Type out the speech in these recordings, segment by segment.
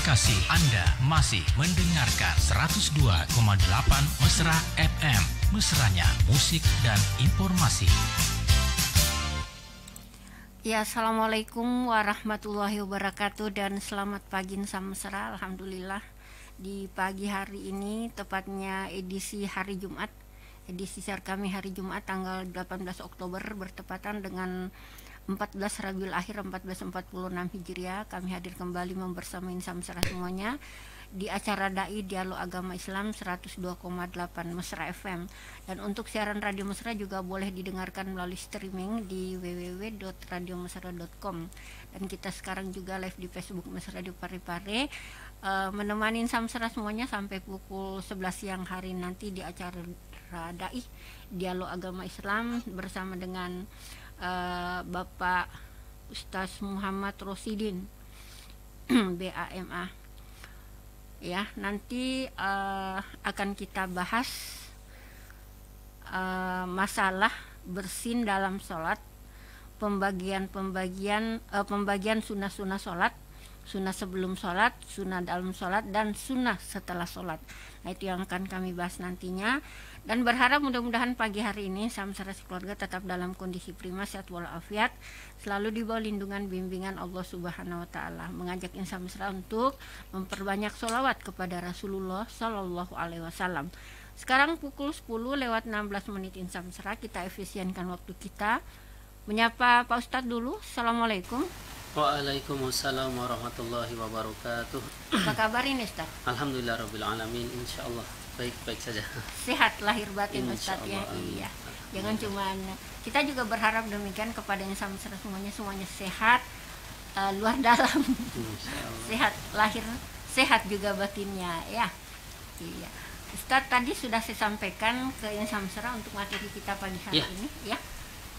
kasih Anda masih mendengarkan 102,8 Mesra FM. Mesranya musik dan informasi. Ya, Assalamualaikum warahmatullahi wabarakatuh dan selamat pagi Insan Mesra. Alhamdulillah di pagi hari ini, tepatnya edisi hari Jumat, edisi siar kami hari Jumat tanggal 18 Oktober bertepatan dengan 14 Rabiul Akhir 1446 Hijriah. Kami hadir kembali membersama Insan Mesra semuanya di acara Dai Dialog Agama Islam 102,8 Mesra FM. Dan untuk siaran Radio Mesra juga boleh didengarkan melalui streaming di www.radiomesra.com. Dan kita sekarang juga live di Facebook Mesra Radio Parepare, menemani Insan Mesra semuanya sampai pukul 11 siang hari nanti di acara Dai Dialog Agama Islam bersama dengan Bapak Ustaz Muhammad Rosidin BAMA. Ya, nanti akan kita bahas masalah bersin dalam sholat, pembagian sunnah-sunnah sholat, sunnah sebelum sholat, sunnah dalam sholat, dan sunnah setelah sholat. Nah, itu yang akan kami bahas nantinya. Dan berharap mudah-mudahan pagi hari ini Samsara keluarga tetap dalam kondisi prima, sehat walafiat, selalu di bawah lindungan bimbingan Allah Subhanahu wa taala. Mengajak Insan Mesra untuk memperbanyak sholawat kepada Rasulullah Shallallahu alaihi wasallam. Sekarang pukul 10:16 Insan Mesra, kita efisienkan waktu kita. Menyapa Pak Ustadz dulu. Assalamualaikum. Waalaikumsalam warahmatullahi wabarakatuh. Apa kabar ini Ustadz? Alhamdulillah rabbil alamin, insyaallah baik-baik saja. Sehat lahir batin Ustadz ya. Iya. Jangan cuman, kita juga berharap demikian kepada Insan Mesra semuanya sehat luar dalam. Sehat lahir, sehat juga batinnya ya. Iya. Ustadz tadi sudah saya sampaikan ke Insan Mesra untuk materi kita pagi hari ini ya,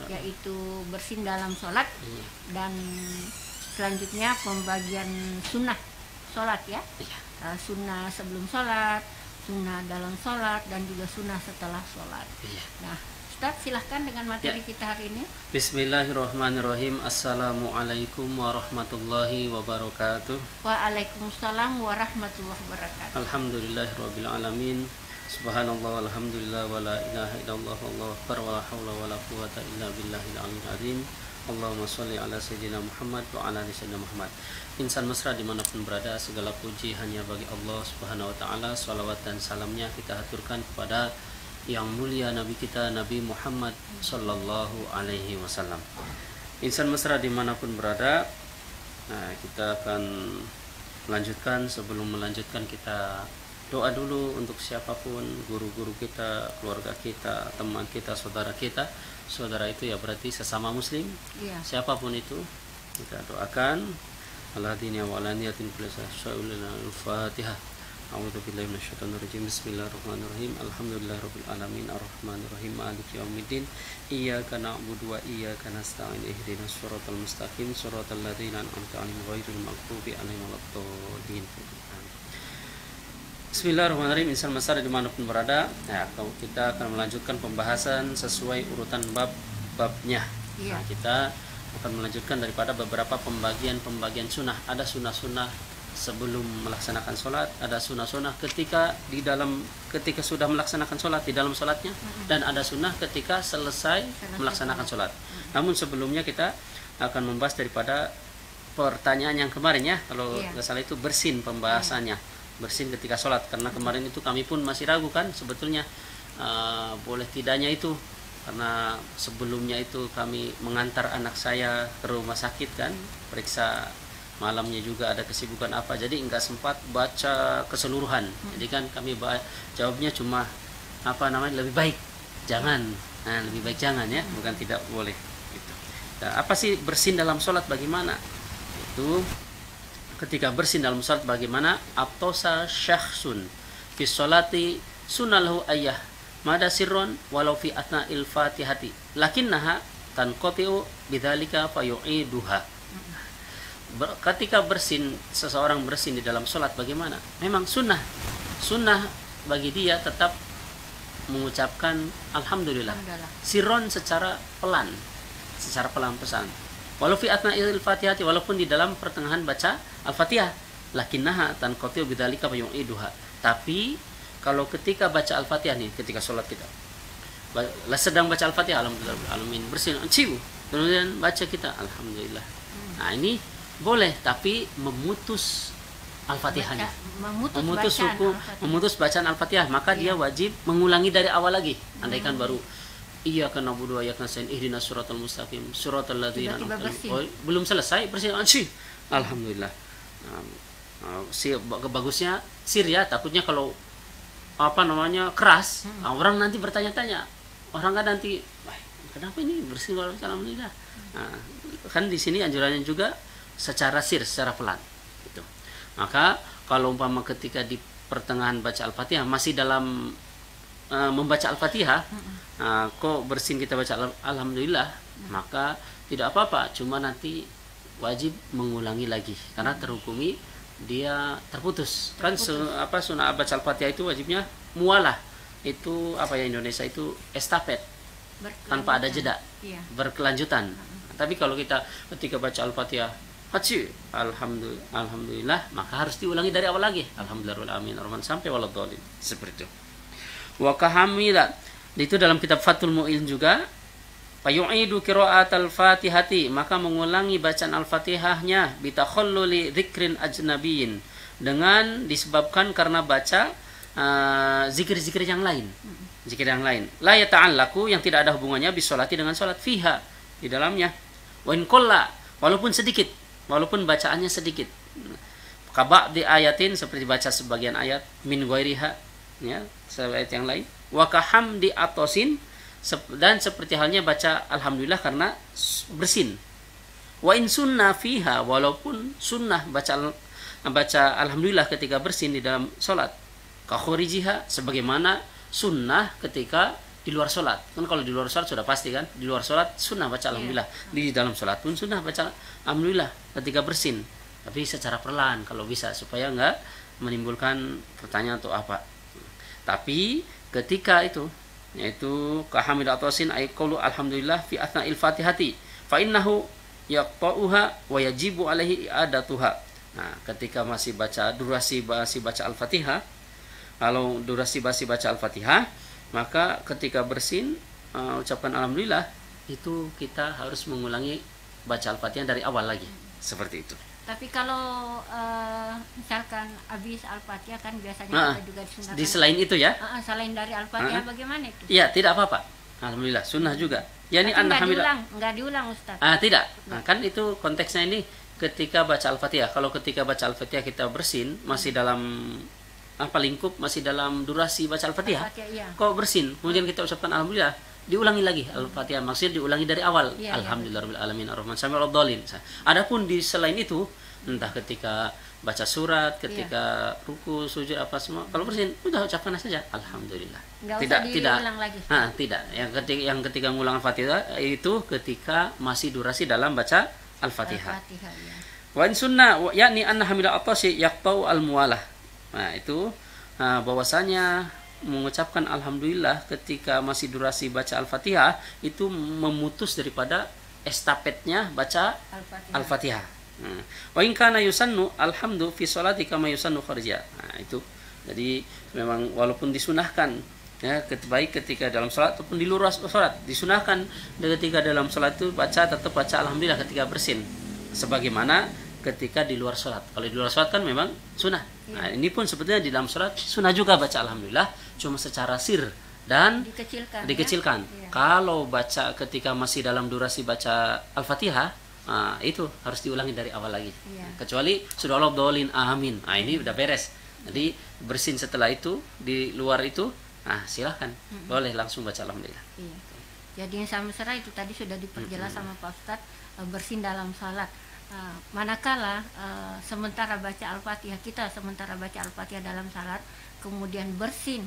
yaitu bersin dalam sholat dan selanjutnya pembagian sunnah sholat ya, sunnah sebelum sholat, sunnah dalam sholat, dan juga sunnah setelah sholat. Nah, Ustaz silahkan dengan materi kita hari ini. Bismillahirrahmanirrahim. Assalamualaikum warahmatullahi wabarakatuh. Waalaikumsalam warahmatullahi wabarakatuh. Alhamdulillahirabbil alamin. Subhanallah walhamdulillah wala ilaha illallah wallahu akbar wala haula wala quwata illa billahil aliyyil azim. Allahumma sholli ala sayyidina Muhammad wa ala ali sayyidina Muhammad. Insan Mesra dimanapun berada, segala puji hanya bagi Allah Subhanahu wa taala. Salawat dan salamnya kita haturkan kepada yang mulia Nabi kita, Nabi Muhammad sallallahu alaihi wasallam. Insan Mesra dimanapun berada, nah, kita akan melanjutkan. Sebelum melanjutkan, kita doa dulu untuk siapapun, guru-guru kita, keluarga kita, teman kita, saudara kita. Saudara itu ya berarti sesama muslim, siapapun itu kita doakan. Alladzina wa ala niyatin al-Fatihah. A'udzubillahi minasyaitonir rajim. Bismillahirrahmanirrahim. Alhamdulillahirabbil alamin arrahmanirrahim maliki yaumiddin. Iyyaka na'budu wa iyyaka nasta'in. Ihdinas shiratal mustaqim shiratal ladzina an'amta 'alaihim ghairil maghdubi alaihim waladdallin. Bismillahirrahmanirrahim. Insan Mesra dimanapun berada, ya, kita akan melanjutkan pembahasan sesuai urutan bab-babnya. Nah, kita akan melanjutkan daripada beberapa pembagian sunnah. Ada sunnah-sunnah sebelum melaksanakan sholat, ada sunnah-sunnah ketika sudah melaksanakan sholat, di dalam sholatnya, dan ada sunnah ketika selesai melaksanakan sholat. Namun sebelumnya kita akan membahas daripada pertanyaan yang kemarin ya, kalau nggak salah itu bersin pembahasannya. Bersin ketika sholat, karena kemarin itu kami pun masih ragu kan sebetulnya boleh tidaknya itu, karena sebelumnya itu kami mengantar anak saya ke rumah sakit kan, periksa, malamnya juga ada kesibukan apa, jadi nggak sempat baca keseluruhan. Jadi kan kami jawabnya cuma lebih baik jangan, lebih baik jangan ya, bukan tidak boleh gitu. Nah, apa sih bersin dalam sholat, bagaimana itu? Ketika bersin dalam sholat bagaimana? Abtosa syakhsun fi sholati sunnalahu ayyah mada sirron walau fi atna'il fatihati lakinnaha tanqati'u bidzalika fayu'iduha. Ketika seseorang bersin di dalam sholat bagaimana? Memang sunnah bagi dia tetap mengucapkan alhamdulillah. Sirron secara pelan pesan. Walau fi atna'il fatihati, walaupun di dalam pertengahan baca Al-Fatihah. lakinnaha tanqati bidzalika fayu'iduha. Tapi kalau ketika baca Al-Fatihah nih, ketika sholat kita sedang baca Al-Fatihah, alhamdulillah alamin, bersih, kemudian baca kita alhamdulillah. Nah, ini boleh, tapi memutus Al-Fatihahnya, memutus bacaan Al-Fatihah, maka dia wajib mengulangi dari awal lagi. Andaikan baru iyyaka na'budu wa iyyaka nasta'in ihdinas siratal mustaqim siratal ladzina an'amta alaihim, belum selesai bersih, alhamdulillah. Bagusnya sir ya, takutnya kalau keras, orang nanti bertanya-tanya, orang kan nanti kenapa ini bersih alhamdulillah. Kan di sini anjurannya juga secara sir, secara pelan gitu. Maka kalau umpama ketika di pertengahan baca Al-Fatihah masih dalam membaca Al-Fatihah, kok bersin kita baca alhamdulillah, maka tidak apa-apa, cuma nanti wajib mengulangi lagi karena terhukumi dia terputus. Kan sunnah baca Al-Fatihah itu wajibnya mualah. Itu Indonesia itu estafet tanpa ada jeda, berkelanjutan. Tapi kalau kita ketika baca Al-Fatihah alhamdulillah, maka harus diulangi dari awal lagi. Alhamdulillah amin rahman sampai waladhdallin. Seperti itu. Wa kahamila, itu dalam kitab Fathul Mu'in juga, fayu'idu qira'atal Fatihati, maka mengulangi bacaan Al-Fatihahnya bitakhalluli dzikrin ajnabiyyin, dengan disebabkan karena baca zikir-zikir yang lain. Zikir yang lain la yata'allaku, yang tidak ada hubungannya bisolati dengan salat, fiha, di dalamnya. Wa in qalla, walaupun sedikit, walaupun bacaannya sedikit. Kaba di ayatin, seperti baca sebagian ayat, min ghairiha, ya, ayat yang lain. Wa kahamdi atosin, dan seperti halnya baca alhamdulillah karena bersin. Wa in sunnah fiha, walaupun sunnah baca alhamdulillah ketika bersin di dalam salat. Ka khurijiha, sebagaimana sunnah ketika di luar sholat. Kan kalau di luar sholat sudah pasti kan, di luar sholat sunnah baca alhamdulillah. Di dalam sholat pun sunnah baca alhamdulillah ketika bersin, tapi secara perlahan kalau bisa, supaya enggak menimbulkan pertanyaan atau apa. Tapi ketika itu, yaitu kahamilatausin ay qulu alhamdulillah fi athna'il fatihati fa innahu yaqta'uha wa yajibu alaihi i'adatuha. Nah, ketika masih baca durasi masih baca Al-Fatihah, kalau durasi masih baca Al-Fatihah, maka ketika bersin ucapkan alhamdulillah, itu kita harus mengulangi baca Al-Fatihah dari awal lagi. Seperti itu. Tapi kalau misalkan habis Al-Fatihah kan biasanya kita juga disunahkan. Di selain itu ya? Selain dari Al-Fatihah bagaimana itu? Iya, tidak apa-apa. Alhamdulillah, sunnah juga. Yani nggak diulang Ustaz. Tidak. Nah, kan itu konteksnya ini ketika baca Al-Fatihah. Kalau ketika baca Al-Fatihah kita bersin, masih dalam lingkup, masih dalam durasi baca Al-Fatihah. Iya. Kok bersin, kemudian kita ucapkan alhamdulillah, diulangi lagi Al-Fatihah, maksudnya diulangi dari awal. Alhamdulillahirabbil alamin arrahman sampai waladhdallin. Adapun di selain itu, entah ketika baca surat, ketika ruku, sujud, apa semua, kalau bersin udah ucapkan saja alhamdulillah. Tidak diulang lagi. Tidak. Yang ketika ngulang Al-Fatihah itu ketika masih durasi dalam baca Al-Fatihah. Wa in sunnah yakni anna hamila atasi yaqtau al-muwalah. Nah, itu bahwasanya mengucapkan alhamdulillah ketika masih durasi baca Al-Fatihah itu memutus daripada estafetnya baca Al-Fatihah. Wa in kana yusannu alhamdu fi sholati kama yusannu kharija. Nah, itu. Jadi memang walaupun disunahkan ya, baik ketika dalam salat ataupun di luar salat, disunahkan ketika dalam salat itu tetap baca alhamdulillah ketika bersin, sebagaimana ketika di luar sholat. Kalau di luar sholat kan memang sunnah. Nah, ini pun sebetulnya di dalam sholat sunnah juga baca alhamdulillah, cuma secara sir dan dikecilkan. Ya? Kalau baca ketika masih dalam durasi baca Al-Fatihah, itu harus diulangi dari awal lagi. Ya. Kecuali sudah waladhdallin amin. Nah, ini udah beres. Jadi bersin setelah itu, di luar itu, silahkan. Boleh langsung baca alhamdulillah. Iya. Jadi yang sama mesra itu tadi sudah diperjelas sama Pak Ustadz, bersin dalam salat. Manakala sementara baca Al-Fatihah, sementara baca Al-Fatihah dalam salat, kemudian bersin,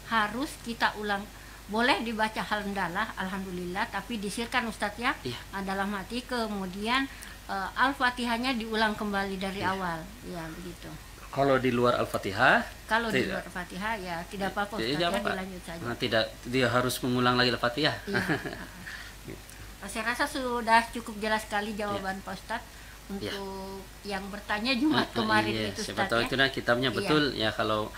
harus kita ulang. Boleh dibaca hamdalah, alhamdulillah, tapi disirkan Ustadz ya, dalam hati, kemudian Al-Fatihahnya diulang kembali dari awal, ya begitu. Kalau di luar Al-Fatihah, di luar Al-Fatihah ya tidak apa-apa Ustadz, ya dilanjut saja. Tidak, dia harus mengulang lagi Al-Fatihah. Saya rasa sudah cukup jelas sekali jawaban Pak Ustadz. untuk yang bertanya Jumat kemarin iya, itu siapa Ustaz tahu ya. itu nah kitabnya betul ya. Kalau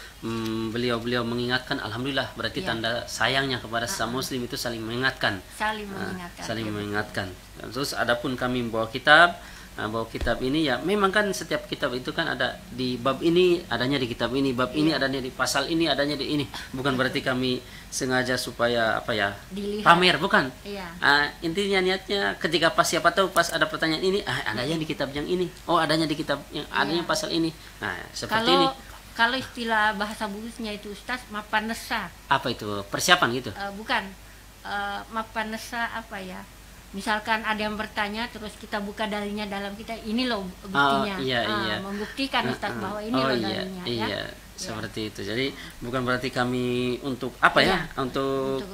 beliau mengingatkan, alhamdulillah, berarti tanda sayangnya kepada sesama muslim itu saling mengingatkan. Saling mengingatkan. Saling mengingatkan. Terus adapun kami bawa kitab, bawa kitab ini ya memang kan setiap kitab itu kan ada di bab ini adanya di kitab ini, bab ini adanya di pasal ini, adanya di ini. Bukan berarti kami sengaja supaya apa ya, Dilihat. pamer, bukan. Iya. Intinya niatnya ketika pas siapa tahu pas ada pertanyaan ini, adanya di kitab yang ini, oh adanya di kitab yang adanya pasal ini. Nah seperti ini. Kalau istilah bahasa bulusnya itu Ustaz, mapanesa. Apa itu, persiapan gitu? Bukan, mapanesa apa ya? Misalkan ada yang bertanya, terus kita buka dalilnya dalam kita, ini loh buktinya. Iya. Membuktikan Ustaz bahwa ini loh dalilnya. Iya, seperti itu. Jadi bukan berarti kami untuk apa ya? Untuk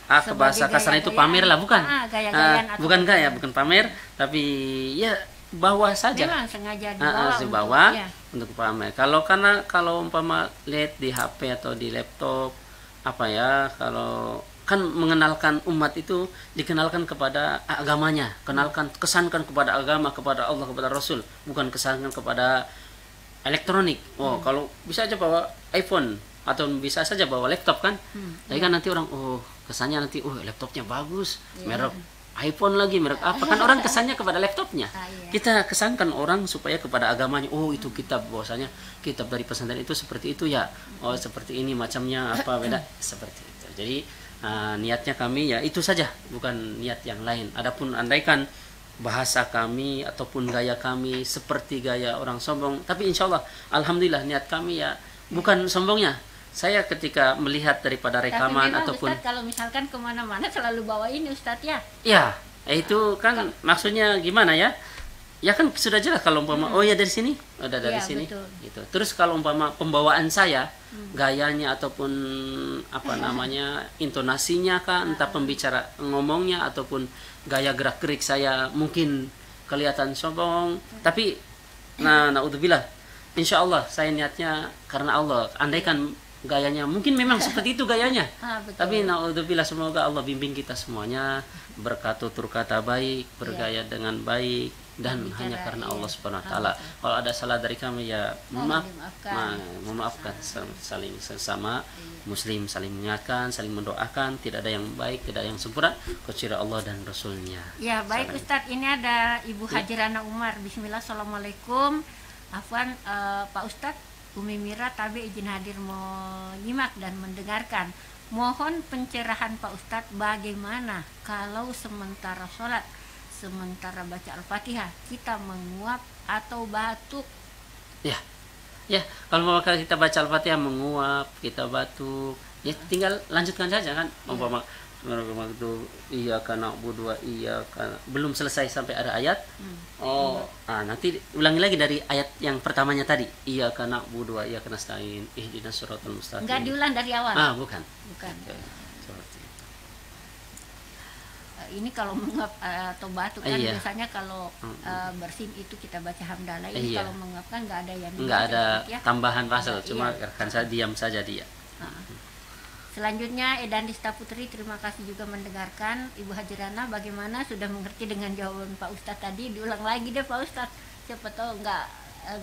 ke bahasa kasar itu pamer lah, bukan? Bukan gaya, bukan pamer, tapi ya bawa saja. Memang sengaja dibawa untuk pamer. Kalau umpama lihat di HP atau di laptop, apa ya, kalau kan mengenalkan umat itu dikenalkan kepada agamanya, kesankan kepada agama, kepada Allah, kepada Rasul, bukan kesankan kepada elektronik. Kalau bisa aja bawa iPhone atau bisa saja bawa laptop kan. Tapi kan nanti orang kesannya nanti laptopnya bagus, merek iPhone lagi, merek apa, kan orang kesannya kepada laptopnya. Kita kesankan orang supaya kepada agamanya. Itu kitab, bahwasanya kitab dari pesantren itu seperti itu ya. Seperti ini macamnya, apa beda seperti itu. Jadi niatnya kami ya itu saja, bukan niat yang lain. Adapun andaikan bahasa kami ataupun gaya kami seperti gaya orang sombong, tapi insya Allah alhamdulillah niat kami ya bukan sombongnya. Saya ketika melihat daripada rekaman ataupun Ustaz, kalau misalkan kemana-mana selalu bawa ini Ustaz ya. Ya, itu kan maksudnya gimana ya? Ya kan sudah jelas kalau umpama ya dari sini, ada dari sini betul. gitu. Terus kalau umpama pembawaan saya, gayanya ataupun apa namanya, intonasinya kah, entah pembicara ngomongnya ataupun gaya gerak-gerik saya mungkin kelihatan sombong, tapi naudzubillah, insya Allah saya niatnya karena Allah. Andaikan gayanya mungkin memang seperti itu gayanya, tapi naudzubillah, semoga Allah bimbing kita semuanya berkata tutur kata baik, bergaya dengan baik, dan hanya karena Allah Subhanahu wa taala. Kalau ada salah dari kami ya memaafkan, saling sesama muslim, saling mengingatkan, saling mendoakan. Tidak ada yang baik, tidak ada yang sempurna kecuali Allah dan Rasulnya. Ya baik Ustadz, ini ada Ibu Hajirana Umar. Bismillah, assalamualaikum. Afwan Pak Ustadz, Umi Mira Tabe izin hadir menyimak dan mendengarkan. Mohon pencerahan Pak Ustadz, bagaimana kalau sementara sholat, sementara baca Al-Fatihah kita menguap atau batuk? Ya, kalau kita baca Al-Fatihah menguap, kita batuk, ya tinggal lanjutkan saja kan. Umpama itu iyyaka na'budu wa iyyaka, belum selesai sampai ada ayat. Nanti ulangi lagi dari ayat yang pertamanya tadi, iyyaka na'budu wa iyyaka nasta'in ihdinas siratal mustaqim. Enggak diulang dari awal. Bukan. Seperti itu. Ini kalau menguap atau batuk kan biasanya kalau bersin itu kita baca hamdalah. Ini kalau menguap kan enggak ada yang tambahan pasal, cuma kan saya diam saja dia. Selanjutnya Edan Dista Putri, terima kasih juga mendengarkan. Ibu Hajirana, bagaimana, sudah mengerti dengan jawaban Pak Ustadz tadi? Diulang lagi deh Pak Ustadz, siapa tahu nggak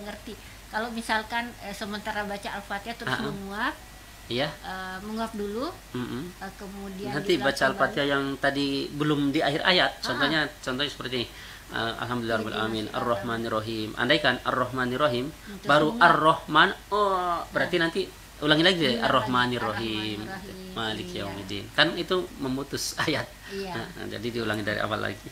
ngerti. Kalau misalkan sementara baca Al-Fatihah terus menguap, menguap dulu, kemudian nanti baca Al-Fatihah yang tadi belum di akhir ayat. Contohnya seperti ini. Alhamdulillahirrahmanirrahim, Ar-Rahmanirrahim. Andaikan Ar-Rahmanirrahim baru Ar-Rahman, berarti nanti ulangi lagi deh, Ar-Rahmanirrahim, Maliki Yaumiddin. Kan itu memutus ayat. Jadi diulangi dari awal lagi.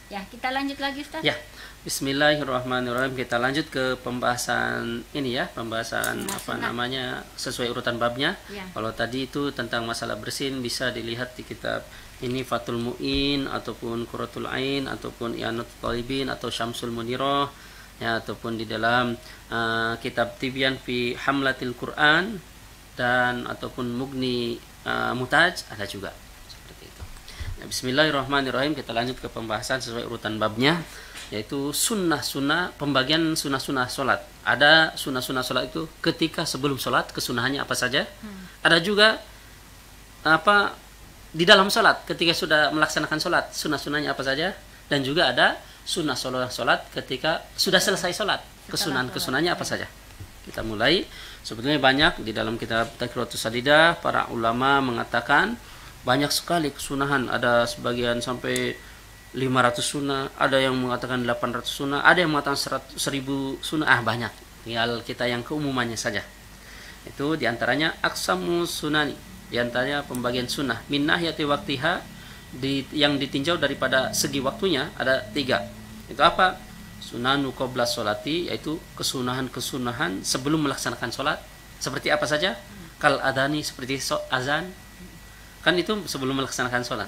Ya, kita lanjut lagi Ustaz. Ya. Bismillahirrahmanirrahim. Kita lanjut ke pembahasan ini ya, pembahasan namanya sesuai urutan babnya. Kalau tadi itu tentang masalah bersin bisa dilihat di kitab ini Fathul Mu'in ataupun Qurratul Ain ataupun I'anatul Talibin atau Syamsul Munirah, ya, ataupun di dalam kitab Tibyan fi Hamlatil Quran dan ataupun Mughni Muhtaj ada juga seperti itu. Bismillahirrahmanirrahim. Kita lanjut ke pembahasan sesuai urutan babnya, yaitu sunnah-sunnah, pembagian sunnah-sunnah sholat. Ada sunnah-sunnah sholat itu ketika sebelum sholat, kesunahannya apa saja. Ada juga di dalam sholat, ketika sudah melaksanakan sholat, sunnah-sunnahnya apa saja. Dan juga ada sunnah sholat ketika sudah selesai sholat. Kesunahan-kesunahnya apa saja? Kita mulai. Sebetulnya banyak di dalam kitab Taqri'atus Sadidah, para ulama mengatakan banyak sekali kesunahan. Ada sebagian sampai 500 sunnah, ada yang mengatakan 800 sunnah, ada yang mengatakan 1000 sunnah. Banyak. Tinggal kita yang keumumannya saja. Itu diantaranya aksamu sunani, diantaranya pembagian sunnah min nahiyati waktiha, yang ditinjau daripada segi waktunya ada 3. Itu apa? Sunanu qabla sholati, yaitu kesunahan-kesunahan sebelum melaksanakan sholat. Seperti apa saja? Kal adani, seperti azan, kan itu sebelum melaksanakan sholat.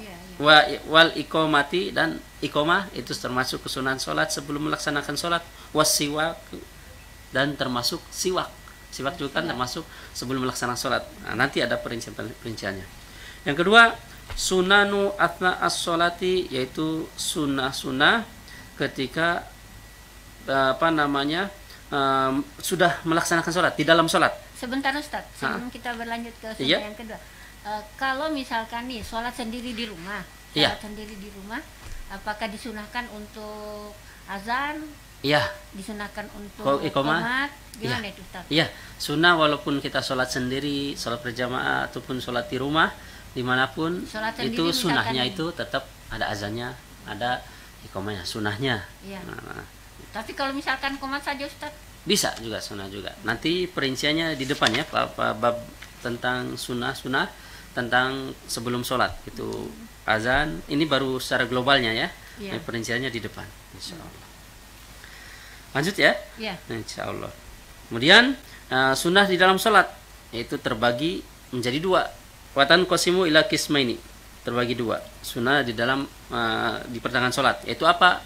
Wal iqomati, dan iqomah itu termasuk kesunahan sholat sebelum melaksanakan sholat. Wasiwak, dan termasuk siwak juga kan termasuk sebelum melaksanakan sholat. Nah, nanti ada perinciannya. Yang kedua, sunanu atna as-sholati, yaitu sunnah-sunnah ketika sudah melaksanakan sholat, di dalam sholat. Sebentar Ustaz, sebelum kita berlanjut ke sunnah yang kedua. Kalau misalkan nih sholat sendiri di rumah, apakah disunahkan untuk azan? Iya. Disunahkan untuk iqamat? Gimana itu Ustaz? Iya, sunnah walaupun kita sholat sendiri, sholat berjamaah ataupun sholat di rumah, dimanapun itu sunnahnya itu tetap ada azannya, ada iqamahnya, sunnahnya. Iya. Tapi kalau misalkan qomat saja Ustaz? Bisa juga, sunnah juga. Nanti perinciannya di depan ya, bab tentang sunnah tentang sebelum sholat itu azan. Ini baru secara globalnya ya. Ini perinciannya di depan, insya Allah. Lanjut ya. Insya Allah. Kemudian sunnah di dalam sholat yaitu terbagi menjadi 2. Watan qasimu ila qismaini, terbagi 2. Sunnah di dalam di pertengahan sholat yaitu apa?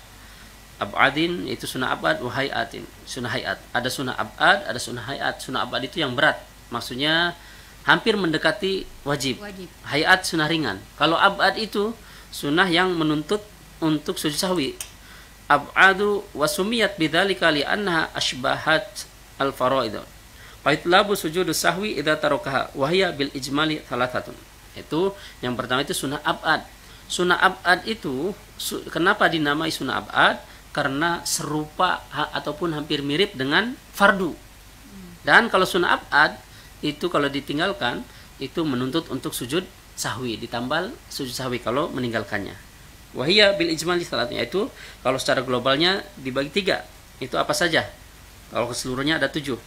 Ab'adin, itu sunnah ab'ad, wa hayatin, sunnah hayat. Ada sunnah ab'ad, ada sunnah hayat. Sunnah ab'ad itu yang berat, maksudnya hampir mendekati wajib. Hayat sunnah ringan. Kalau ab'ad itu sunnah yang menuntut untuk sujud sahwi. Ab'adu wa sumiyat bidzalika li annaha ashbahat al-faraid. Qaitlabu sujudus sahwi idza tarakaha wa hiya bil ijmali thalathatun. Itu yang pertama, itu sunnah ab'ad. Sunnah ab'ad itu kenapa dinamai sunnah ab'ad? Karena serupa ataupun hampir mirip dengan fardu. Dan kalau sunnah ab'ad itu kalau ditinggalkan itu menuntut untuk sujud sahwi, ditambal sujud sahwi kalau meninggalkannya. Wahiyya bil ijmal salatnya, itu kalau secara globalnya dibagi 3. Itu apa saja? Kalau keseluruhnya ada 7.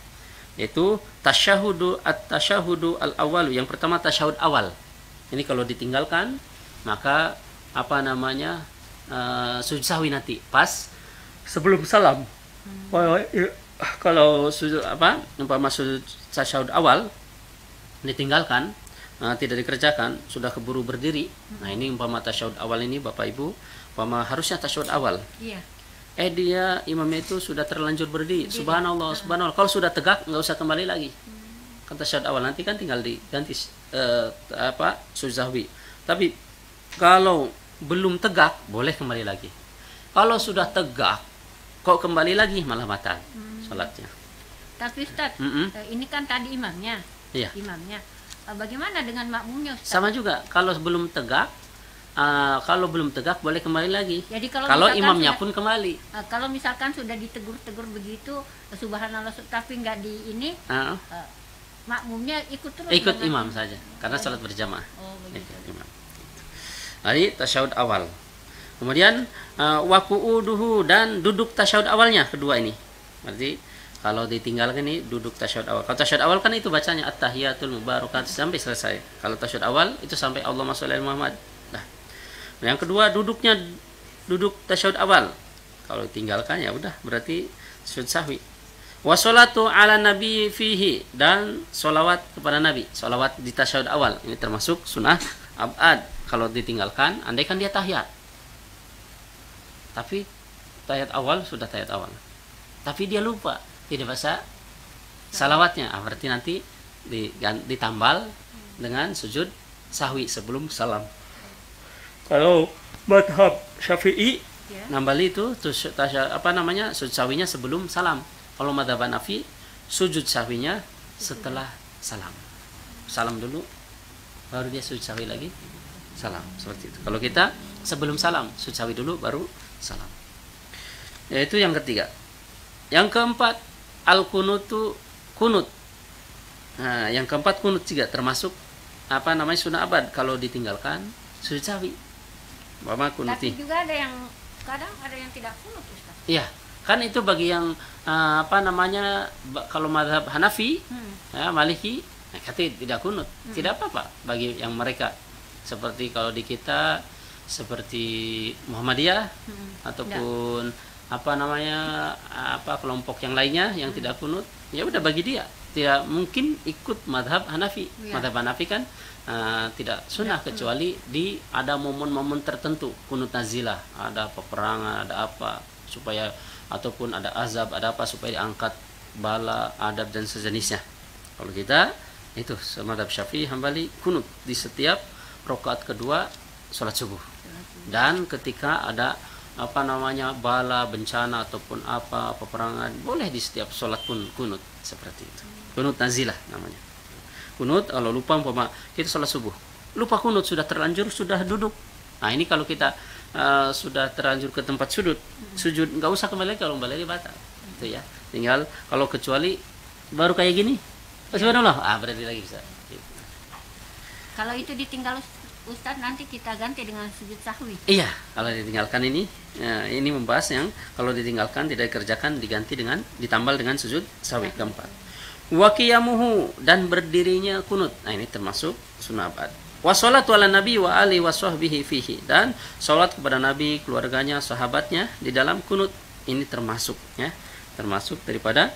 Yaitu tasyahudu at-tasyahudu al-awwalu. Yang pertama tasyahud awal. Ini kalau ditinggalkan maka sujud sahwi nanti pas sebelum salam. Kalau sujud sujud tasyahud awal ditinggalkan, tidak dikerjakan, sudah keburu berdiri. Nah, ini umpama tasyahud awal ini Bapak Ibu, harusnya tasyahud awal. Dia imamnya itu sudah terlanjur berdiri. Subhanallah, subhanallah. Kalau sudah tegak nggak usah kembali lagi. Kan tasyahud awal nanti kan tinggal diganti sujud sahwi. Tapi kalau belum tegak boleh kembali lagi. Kalau sudah tegak kok kembali lagi malah batal salatnya. Tapi Ustaz, ini kan tadi imamnya. Imamnya. Bagaimana dengan makmumnya Ustaz? Sama juga. Kalau belum tegak boleh kembali lagi. Jadi kalau imamnya pun kembali. Kalau misalkan sudah ditegur-tegur begitu, subhanallah, tapi nggak di ini, makmumnya ikut terus. Ikut imam saja, karena salat berjamaah. Imam. Jadi tasyahud awal. Kemudian waqu'uduhu, dan duduk tasyahud awalnya, kedua ini. Berarti kalau ditinggalkan ini duduk tasyahud awal. Kalau tasyahud awal kan itu bacanya at-tahiyatul mubarakat sampai selesai. Kalau tasyahud awal itu sampai Allahumma sholli ala Muhammad. Nah, yang kedua duduk tasyahud awal. Kalau ditinggalkan ya udah berarti sujud sahwi. Wassalatu ala nabi fihi, dan sholawat kepada nabi. Sholawat di tasyahud awal ini termasuk sunnah ab'ad. Kalau ditinggalkan, andai kan dia tahiyat, tapi tahiyat awal sudah tahiyat awal, tapi dia lupa tidak baca salawatnya, berarti nanti ditambal dengan sujud sahwi sebelum salam. Kalau madhab Syafi'i nambal itu sujud sahwinya sebelum salam. Kalau madhab Hanafi sujud sahwinya setelah salam. Salam dulu baru dia sujud sahwi lagi, salam, seperti itu. Kalau kita sebelum salam sujud sahwi dulu baru salam. Yaitu yang ketiga. Yang keempat, al-kunutu kunut. Nah, yang keempat kunut juga termasuk sunnah abad kalau ditinggalkan sujud sahwi. Mama kunuti. Tapi juga ada yang kadang ada yang tidak kunut, Ustaz. Iya, kan itu bagi yang kalau mazhab Hanafi, ya, Maliki, kata tidak kunut, tidak apa-apa bagi yang mereka. Seperti kalau di kita seperti Muhammadiyah ataupun kelompok yang lainnya yang tidak kunut, ya udah bagi dia. Tidak mungkin ikut madhab Hanafi. Madhab Hanafi kan tidak sunnah kecuali di ada momen-momen tertentu, kunut nazilah, ada peperangan, ada apa supaya ataupun ada azab, ada apa supaya diangkat bala, adab dan sejenisnya. Kalau kita itu madhab Syafi'i Hambali kunut di setiap rakaat kedua sholat subuh. Dan ketika ada bala, bencana ataupun peperangan, boleh di setiap sholat pun kunut seperti itu. Kunut nazilah namanya. Kunut kalau lupa kita sholat subuh, lupa kunut, sudah terlanjur, sudah duduk. Nah ini kalau kita sudah terlanjur ke tempat sujud, nggak usah kembali, kalau kembali batal. Itu ya. Tinggal kalau kecuali baru kayak gini, subhanallah, berarti lagi bisa. Gitu. Kalau itu ditinggal Ustaz, nanti kita ganti dengan sujud sahwi. Iya, kalau ditinggalkan ini membahas yang kalau ditinggalkan tidak dikerjakan diganti dengan ditambal dengan sujud sahwi keempat. Wa qiyamuhu, dan berdirinya kunut. Nah, ini termasuk sunnah abad. Wa sholatu ala nabi wa ali wa sahbihi fihi, dan salat kepada nabi, keluarganya, sahabatnya di dalam kunut. Ini termasuk daripada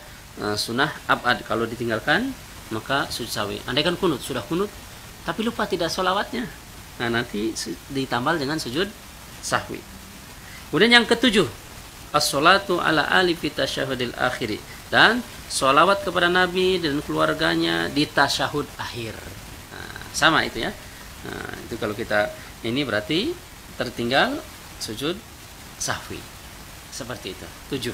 sunnah abad. Kalau ditinggalkan maka sujud sahwi. Andaikan kunut, sudah kunut tapi lupa tidak sholawatnya, nah nanti ditambal dengan sujud sahwi. Kemudian yang ketujuh, as-sholatu ala ali fi tasyahudil akhiri, dan sholawat kepada Nabi dan keluarganya di tasyahud akhir. Nah, sama itu ya. Nah, itu kalau kita ini berarti tertinggal sujud sahwi. Seperti itu. 7.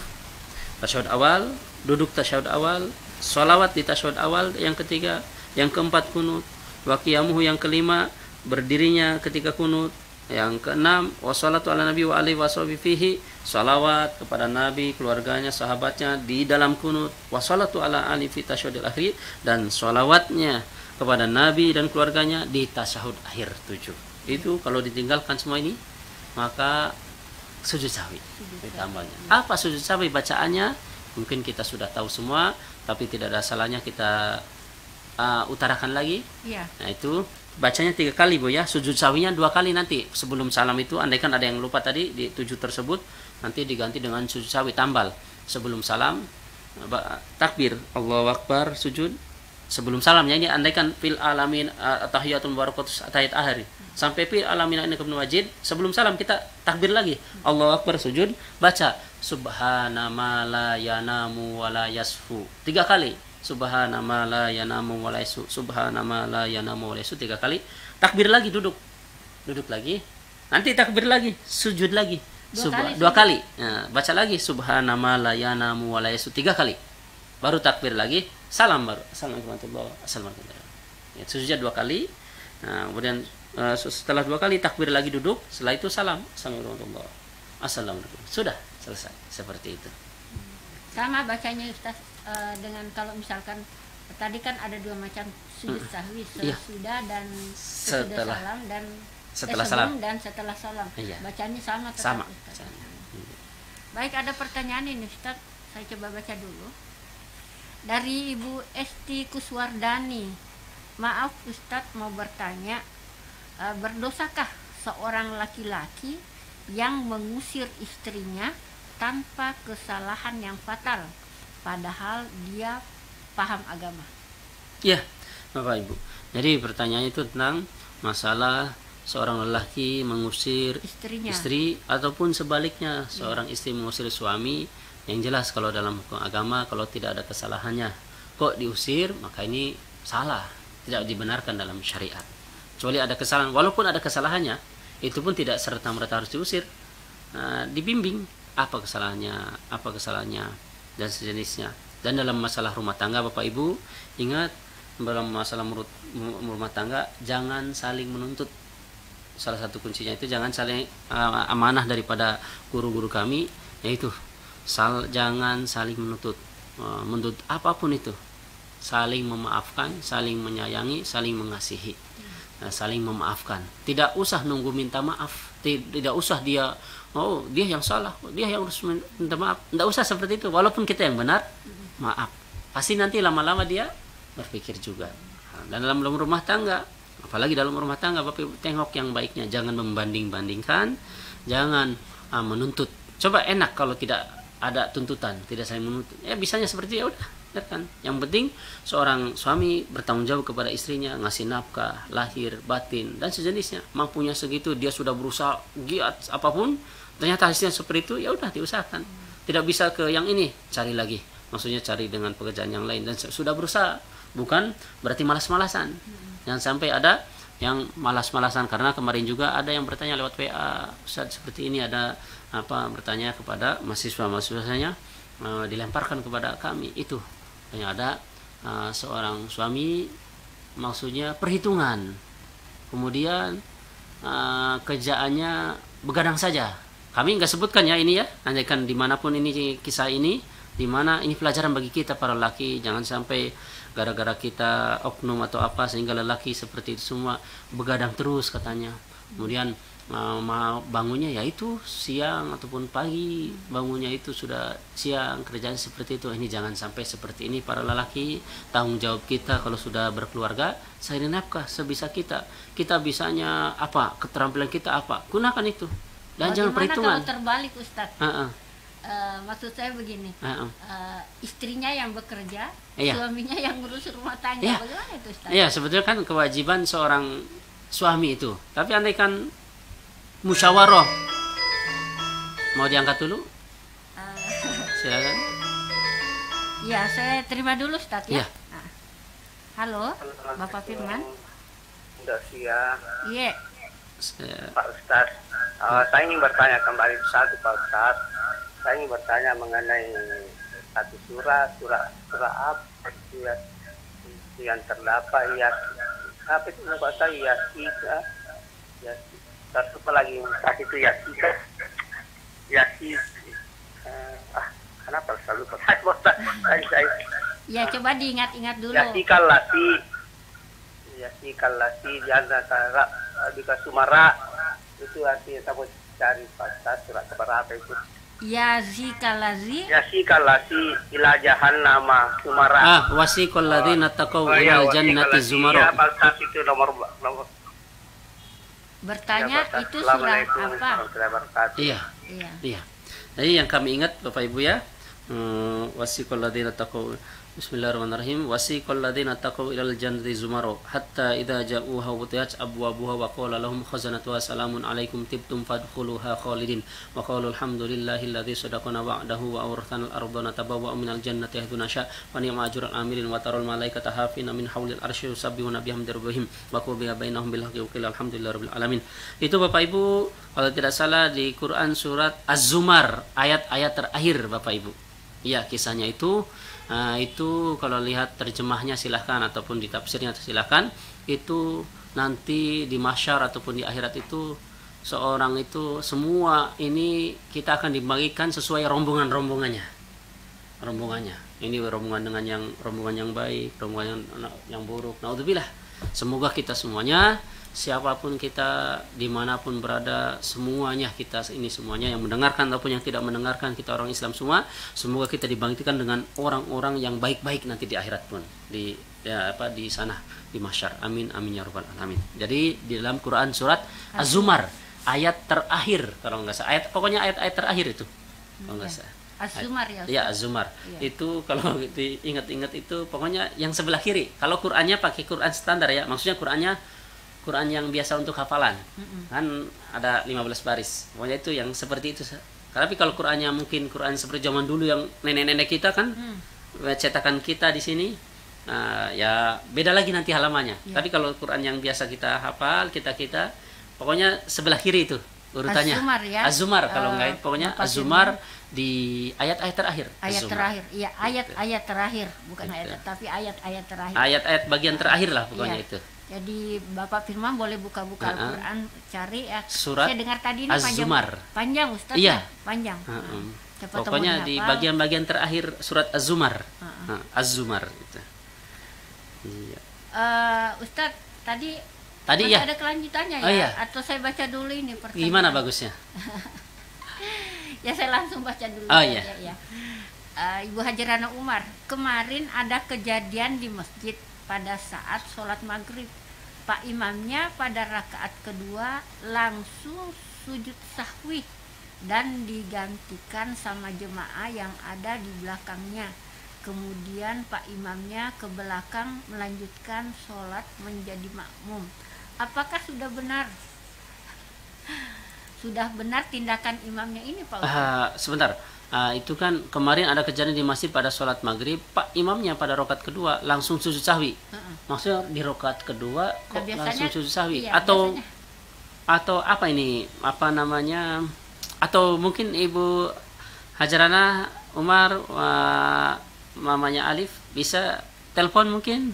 Tasyahud awal, duduk tasyahud awal, sholawat di tasyahud awal yang ketiga, yang keempat kunut, wa qiyamuhu yang kelima, berdirinya ketika kunut, yang keenam wassalatu ala nabi wa alihi washabihi fihi, salawat kepada nabi, keluarganya, sahabatnya di dalam kunut, wassalatu ala ali fi tasyahudil akhir, dan salawatnya kepada nabi dan keluarganya di tasyahud akhir. 7. Itu kalau ditinggalkan semua ini maka sujud sahwi ditambahnya. Apa sujud sahwi bacaannya? Mungkin kita sudah tahu semua, tapi tidak ada salahnya kita utarakan lagi. Iya. Nah, itu bacanya 3 kali, Bu ya. Sujud sahwinya 2 kali nanti sebelum salam itu. Andaikan ada yang lupa tadi di 7 tersebut, nanti diganti dengan sujud sahwi tambal. Sebelum salam takbir Allahu Akbar, sujud sebelum salam. Ya, ini andaikan fil alamin tahiyatul barakatuh tahiyat akhir sampai fil alamin innaka hamidum majid, sebelum salam kita takbir lagi Allahu Akbar, sujud, baca subhana ma la yanamu wa la yasfu 3 kali. Subhana ma la yanamu wa la yasu, subhana ma la yanamu wa la yasu 3 kali. Takbir lagi, duduk lagi. Nanti takbir lagi, sujud lagi. 2 kali. Nah, baca lagi subhana ma la yanamu wa la yasu 3 kali. Baru takbir lagi, salam baru. Assalamualaikum warahmatullahi wabarakatuh. Ya, sujud 2 kali. Nah, kemudian setelah 2 kali takbir lagi, duduk. Setelah itu salam. Assalamualaikum warahmatullahi wabarakatuh. Assalamualaikum. Sudah selesai. Seperti itu. Sama bacanya Ustaz, dengan kalau misalkan tadi kan ada 2 macam sujud sahwi, sesudah dan sesudah salam, dan setelah salam dan setelah salam. Iya. Bacanya sama tetap, Ustaz. Baik, ada pertanyaan ini Ustaz, saya coba baca dulu. Dari Ibu Esti Kuswardani. Maaf Ustaz, mau bertanya, berdosakah seorang laki-laki yang mengusir istrinya tanpa kesalahan yang fatal, padahal dia paham agama? Ya, Bapak Ibu. Jadi pertanyaan itu tentang masalah seorang lelaki mengusir istri ataupun sebaliknya seorang istri mengusir suami. Yang jelas kalau dalam hukum agama, kalau tidak ada kesalahannya kok diusir, maka ini salah, tidak dibenarkan dalam syariat. Kecuali ada kesalahan, walaupun ada kesalahannya, itu pun tidak serta-merta harus diusir. Dibimbing apa kesalahannya dan sejenisnya. Dan dalam masalah rumah tangga, Bapak Ibu, ingat, dalam masalah rumah tangga jangan saling menuntut. Salah satu kuncinya itu jangan saling amanah daripada guru-guru kami, yaitu jangan saling menuntut apapun itu. Saling memaafkan, saling menyayangi, saling mengasihi, saling memaafkan. Tidak usah nunggu minta maaf, tidak usah dia yang salah, dia yang harus minta maaf. Tidak usah seperti itu. Walaupun kita yang benar, maaf. Pasti nanti lama-lama dia berpikir juga. Dan dalam rumah tangga, apalagi dalam rumah tangga, Bapak tengok yang baiknya. Jangan membanding-bandingkan, jangan menuntut. Coba enak kalau tidak ada tuntutan, tidak saling menuntut. Bisanya seperti ya udah. Kan? Yang penting seorang suami bertanggung jawab kepada istrinya, ngasih nafkah, lahir, batin, dan sejenisnya. Mampunya segitu, dia sudah berusaha giat apapun, ternyata hasilnya seperti itu, ya udah diusahakan. Tidak bisa ke yang ini, cari lagi. Maksudnya cari dengan pekerjaan yang lain, dan sudah berusaha. Bukan berarti malas-malasan. Jangan sampai ada yang malas-malasan, karena kemarin juga ada yang bertanya lewat WA, Ustaz seperti ini ada bertanya kepada mahasiswa-mahasiswanya, dilemparkan kepada kami itu. Yang ada seorang suami, maksudnya perhitungan, kemudian kerjaannya begadang saja. Kami nggak sebutkan ya ini ya, andaikan dimanapun ini kisah ini, dimana ini pelajaran bagi kita para laki. Jangan sampai gara-gara kita oknum atau apa sehingga lelaki seperti itu semua begadang terus katanya. Kemudian bangunnya yaitu siang ataupun pagi, bangunnya itu sudah siang, kerjaan seperti itu. Ini jangan sampai seperti ini para lelaki. Tanggung jawab kita kalau sudah berkeluarga, cari nafkah sebisa kita. Kita bisanya apa, keterampilan kita apa, gunakan itu. Dan jangan perhitungan. Kalau terbalik Ustaz, maksud saya begini, istrinya yang bekerja, suaminya yang ngurus rumah tangga, bagaimana itu Ustaz? Iya, sebetulnya kan kewajiban seorang suami itu. Tapi andaikan musyawarah, mau diangkat dulu? Silakan. Ya, saya terima dulu Ustaz ya. Halo, Bapak Firman. Sudah siang. Iya. Pak Ustaz, saya ingin bertanya kembali satu Pak Ustaz. Saya ingin bertanya mengenai satu surah apa yang terdapat apa itu Pak Ustaz, apa lagi saat itu kenapa selalu saya ya coba diingat-ingat dulu. Yasikallasi di antara di Sumara itu artinya saya cari Pak surat keberapa itu. Yasikallasi ila jahannama Sumara. Wasiqal ladzina taqaw ila jannati zumara. Pak Ustaz itu nomor bertanya ya, itu surah apa? Iya. Jadi yang kami ingat Bapak Ibu ya, wasiqal ladzina taqaw. Bismillahirrahmanirrahim. Wasiqal ladzina taqaw ilal jannati zumara hatta idza ja'uha wutiyat abwabuha wa qala lahum khazanatuha salamun alaikum tibtum fadkhuluha khalidin wa qalu alhamdulillahilladzi sadaqana wa'dahu wa awrathana al-ardha natabawwa'u minal jannati haythu nasha wa ni'ma ajrul amilin wa taral malaikata hafina min haulil arsy yusabbihuna bihamdi rabbihim wa qudiya bainahum bil haqqi wa qila alhamdulillahirabbil alamin. Itu Bapak Ibu kalau tidak salah di Quran surat Az-Zumar ayat-ayat terakhir Bapak Ibu. Iya, kisahnya itu kalau lihat terjemahnya silahkan ataupun di tafsirnya silahkan. Itu nanti di mahsyar ataupun di akhirat itu seorang itu semua ini kita akan dibagikan sesuai rombongannya. Ini rombongan dengan rombongan yang baik, rombongan yang buruk. Naudzubillah. Semoga kita semuanya, siapapun kita, dimanapun berada, semuanya kita ini semuanya yang mendengarkan ataupun yang tidak mendengarkan, kita orang Islam semua, semoga kita dibangkitkan dengan orang-orang yang baik-baik nanti di akhirat pun, di sana di mahsyar. Amin amin ya rabbal alamin. Jadi di dalam Quran surat Az-Zumar ayat terakhir kalau nggak salah, pokoknya ayat-ayat terakhir itu kalau nggak salah. Az-Zumar ya. Ya, Az-Zumar. Ya. Itu kalau diingat-ingat itu pokoknya yang sebelah kiri. Kalau Qur'annya pakai Qur'an standar ya, maksudnya Quran yang biasa untuk hafalan. Kan ada 15 baris. Pokoknya itu yang seperti itu. Tapi kalau Qur'annya mungkin Qur'an seperti zaman dulu yang nenek-nenek kita kan cetakan kita di sini. Nah, ya beda lagi nanti halamannya. Ya. Tapi kalau Quran yang biasa kita hafal, kita pokoknya sebelah kiri itu urutannya. Az-Zumar ya. Az-Zumar kalau enggak pokoknya Az-Zumar di ayat-ayat terakhir. Iya, ayat-ayat terakhir, bukan ayat, tapi ayat-ayat terakhir. Ayat-ayat bagian terakhir lah pokoknya itu. Jadi Bapak Firman boleh buka-buka Al-Quran, cari ya. Surat saya dengar tadi ini Az-Zumar. Panjang Ustaz iya. Ya? Panjang. Pokoknya di bagian-bagian terakhir surat Az-Zumar. Nah, Az-Zumar itu. Iya. Ustadz, tadi ya ada kelanjutannya ya? iya. Atau saya baca dulu ini pertanyaan? Gimana bagusnya? Ya saya langsung baca dulu iya. ya. Ibu Hajarana Umar, kemarin ada kejadian di masjid pada saat sholat maghrib. Pak imamnya pada rakaat kedua langsung sujud sahwi dan digantikan sama jemaah yang ada di belakangnya. Kemudian Pak imamnya ke belakang melanjutkan sholat menjadi makmum. Apakah sudah benar? Sudah benar tindakan imamnya ini, Pak Ustaz? Sebentar. Itu kan kemarin ada kejadian di masjid pada sholat maghrib, Pak imamnya pada rakaat kedua langsung sujud sahwi. Maksudnya di rakaat kedua kok langsung sujud sahwi? Iya, atau apa ini? Apa namanya? Atau mungkin Ibu Hajarana Umar, mamanya Alif bisa telepon mungkin?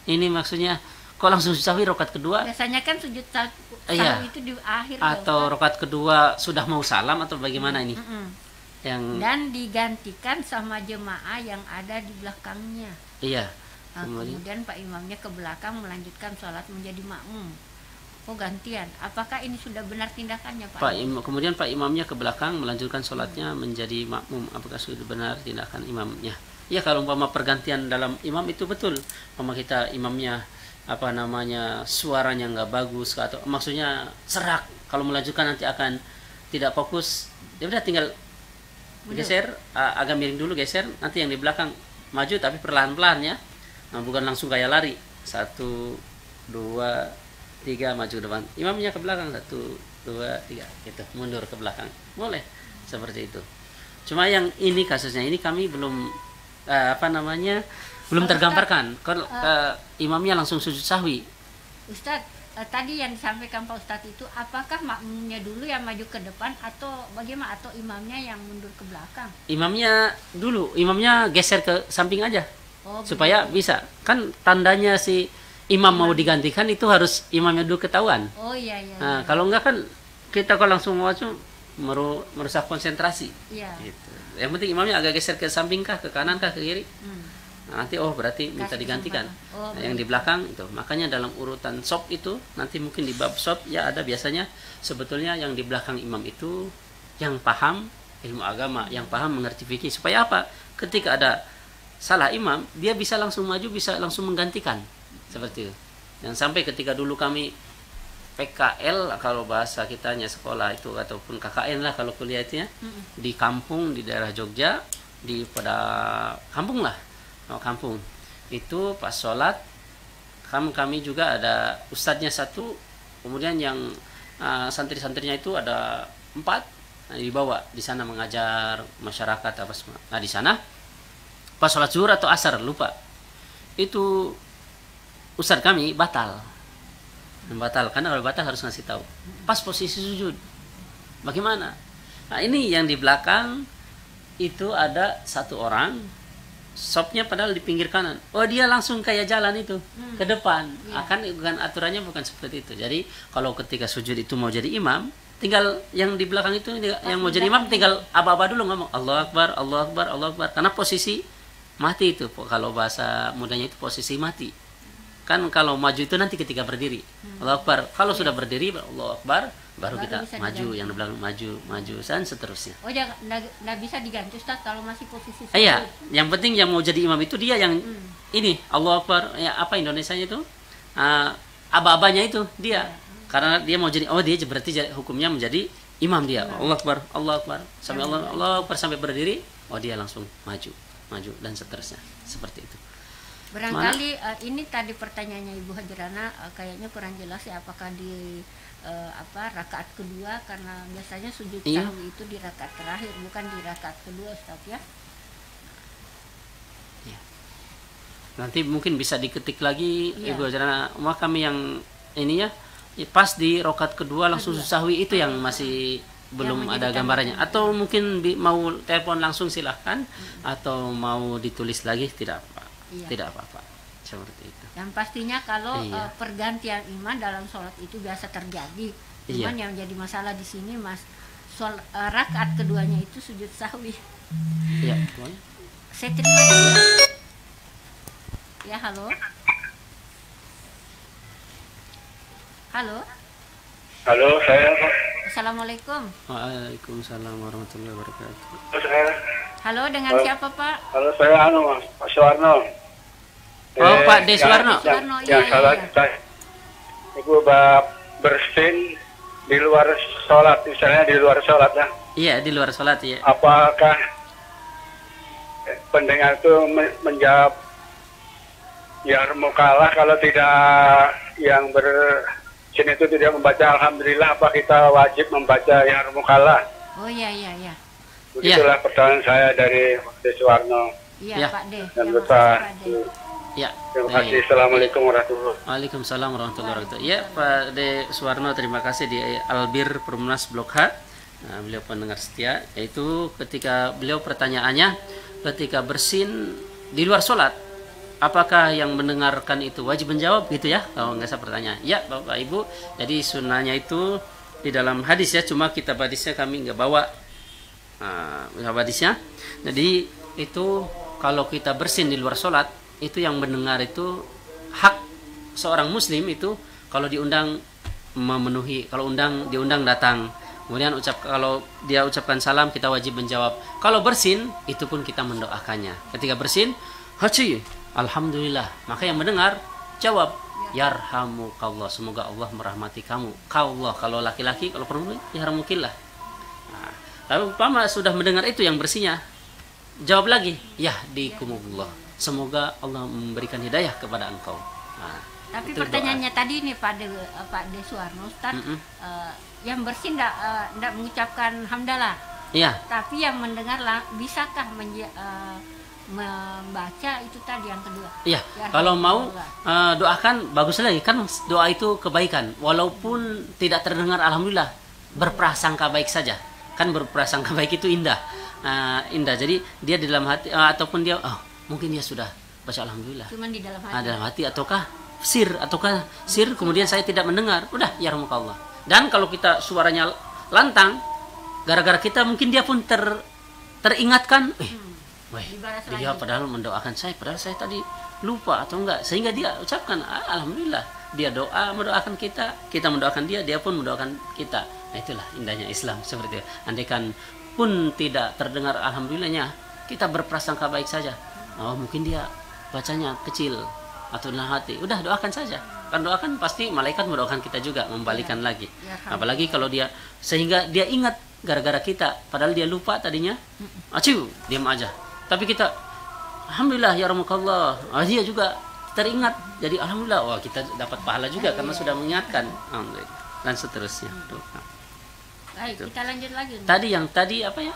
Ini maksudnya kok langsung sujud sahwi rakaat kedua? Biasanya kan sujud sahwi itu di akhir. Atau rakaat kedua sudah mau salam atau bagaimana ini? Dan digantikan sama jemaah yang ada di belakangnya. Iya. Kemudian Pak imamnya ke belakang melanjutkan sholat menjadi makmum. Oh, gantian. Apakah ini sudah benar tindakannya, Pak? Kemudian Pak imamnya ke belakang melanjutkan sholatnya menjadi makmum. Apakah sudah benar tindakan imamnya? Ya, kalau umpama pergantian dalam imam itu betul. Umpama kita imamnya suaranya nggak bagus atau maksudnya serak. Kalau melanjutkan nanti akan tidak fokus. Ya udah tinggal geser, agak miring dulu, geser, nanti yang di belakang maju tapi perlahan-lahan ya. Bukan langsung kayak lari. 1, 2, 3 maju depan. Imamnya ke belakang 1, 2, 3 gitu, mundur ke belakang. Boleh seperti itu. Cuma yang ini kasusnya ini kami belum belum tergambarkan. Kalau imamnya langsung sujud sahwi. Ustadz, tadi yang disampaikan Pak Ustadz itu apakah makmumnya dulu yang maju ke depan atau bagaimana, atau imamnya yang mundur ke belakang? Imamnya geser ke samping aja. Supaya bisa. Kan tandanya si imam mau digantikan itu harus imamnya dulu ketahuan. Iya. Nah, kalau enggak kan kita kalau langsung maju merusak konsentrasi. Iya. Gitu. Yang penting imamnya agak geser ke samping kah, ke kanan kah, ke kiri. Nah, nanti berarti minta digantikan. Yang di belakang itu. Makanya dalam urutan shop itu nanti mungkin di bab shop ya ada biasanya sebetulnya yang di belakang imam itu yang paham ilmu agama, yang paham mengerti fikih. Supaya apa? Ketika ada salah imam, dia bisa langsung maju, bisa langsung menggantikan. Seperti itu. Dan sampai ketika dulu kami PKL kalau bahasa kitanya sekolah itu ataupun KKN lah kalau kuliah itu ya, di kampung di daerah Jogja, pada kampung lah. Kampung itu pas sholat kami juga ada ustadznya 1, kemudian yang santri-santrinya itu ada 4, dibawa di sana mengajar masyarakat apa semua. Nah di sana pas sholat zuhur atau asar lupa itu ustadz kami batal karena kalau batal harus ngasih tahu pas posisi sujud bagaimana. Nah ini yang di belakang itu ada 1 orang. Shopnya padahal di pinggir kanan. Dia langsung kayak jalan itu ke depan. Bukan aturannya bukan seperti itu. Jadi kalau ketika sujud itu mau jadi imam, tinggal yang di belakang itu yang mau jadi imam tinggal aba-aba dulu ngomong Allahu Akbar, Allahu Akbar, Allahu Akbar. Karena posisi mati itu. Kalau bahasa mudanya itu posisi mati. Kan kalau maju itu nanti ketika berdiri. Allahu Akbar. Kalau sudah berdiri Allahu Akbar, baru kita maju, yang di belakang maju dan seterusnya. Nggak bisa diganti Ustaz kalau masih posisi sujud. Iya, yang penting yang mau jadi imam itu dia yang ini Allahu Akbar, ya apa Indonesianya itu? Aba-abanya itu dia. Karena dia mau jadi dia berarti hukumnya menjadi imam dia. Allahu Akbar, Allahu Akbar. Sampai Allahu Akbar sampai berdiri, dia langsung maju dan seterusnya. Seperti itu. Barangkali ini tadi pertanyaannya Ibu Hajarana kayaknya kurang jelas ya, apakah di rakaat kedua, karena biasanya sujud sahwi itu di rakaat terakhir bukan di rakaat kedua Ustaz ya. Nanti mungkin bisa diketik lagi Ibu Hajarana kami yang ini ya pas di rakaat kedua langsung sujud sahwi itu yang masih belum ada gambarannya, atau mungkin mau telepon langsung silahkan, atau mau ditulis lagi tidak apa-apa seperti itu. Yang pastinya kalau pergantian imam dalam sholat itu biasa terjadi. Cuman yang jadi masalah di sini Mas, rakaat keduanya itu sujud sahwi. Iya. Saya terima ya. Ya, halo. Halo. Halo, saya Pak. Assalamualaikum. Waalaikumsalam warahmatullahi wabarakatuh. Saya, Halo, dengan siapa Pak? halo saya Pak Suwarno. Oh, Pak D. Suwarno. Suwarno, Yang iya, salah iya. saya. Ibu bersin di luar sholat, misalnya di luar sholat ya. Iya, di luar sholat ya. Apakah pendengar itu menjawab yarmukalah kalau tidak yang bersin itu tidak membaca alhamdulillah, apa kita wajib membaca yarmukalah? Oh iya, iya, iya. Begitulah pertanyaan saya dari Pak D. Suwarno. Iya, Ya. Pak D. Dan Ya, Bapak. makasih, Pak D. Ya. Terima kasih. Assalamualaikum warahmatullahi wabarakatuh. Waalaikumsalam warahmatullahi wabarakatuh. Ya, Pak D. Suwarno, terima kasih di Albir Perumnas Blok H. Nah, beliau pendengar setia, yaitu ketika beliau pertanyaannya, ketika bersin di luar sholat, apakah yang mendengarkan itu wajib menjawab gitu ya? Kalau nggak salah pertanyaan. Ya, Bapak Ibu, jadi sunnahnya itu di dalam hadis ya, cuma kitab hadisnya kami nggak bawa hadisnya. Jadi itu kalau kita bersin di luar sholat, itu yang mendengar itu hak seorang muslim itu kalau diundang memenuhi, kalau diundang datang. Kemudian kalau dia ucapkan salam kita wajib menjawab. Kalau bersin itu pun kita mendoakannya. Ketika bersin, haji, alhamdulillah. Maka yang mendengar jawab, yarhamukallah, semoga Allah merahmati kamu. Kalau laki-laki, kalau perempuan yarhamukillah. Nah, tapi umpama sudah mendengar itu yang bersihnya, jawab lagi, yahdikumullah, semoga Allah memberikan hidayah kepada engkau. Nah, Tapi itu pertanyaannya tadi nih Pak De Suwarno, Ustaz, yang bersih ndak mengucapkan hamdalah, iya, tapi yang mendengar bisakah membaca itu tadi yang kedua? iya. Ya, Kalau mau alhamdulillah. doakan bagus lagi, kan doa itu kebaikan. Walaupun tidak terdengar alhamdulillah, berprasangka baik saja. Kan berprasangka baik itu indah. Indah. Jadi dia di dalam hati ataupun dia mungkin dia sudah baca alhamdulillah. Cuman di dalam hati. Dalam hati ataukah sir kemudian saya tidak mendengar. Udah yarhamukallah. Dan kalau kita suaranya lantang, gara-gara kita mungkin dia pun teringatkan, Dibalas dia lagi. padahal mendoakan saya, padahal saya tadi lupa atau enggak, sehingga dia ucapkan alhamdulillah. Dia mendoakan kita mendoakan dia pun mendoakan kita. Nah, itulah indahnya Islam seperti itu. Andaikan pun tidak terdengar alhamdulillahnya, kita berprasangka baik saja. Mungkin dia bacanya kecil atau dalam hati. Udah doakan saja. Kan doakan pasti malaikat mendoakan kita juga, membalikan lagi. Ya, Apalagi kalau dia sehingga dia ingat gara-gara kita, padahal dia lupa tadinya. Diam aja. Tapi kita alhamdulillah ya rahmukallah. Dia juga teringat. Jadi alhamdulillah, kita dapat pahala juga karena sudah mengingatkan. Alhamdulillah. Dan seterusnya. Baik, kita lanjut lagi. Tadi apa ya?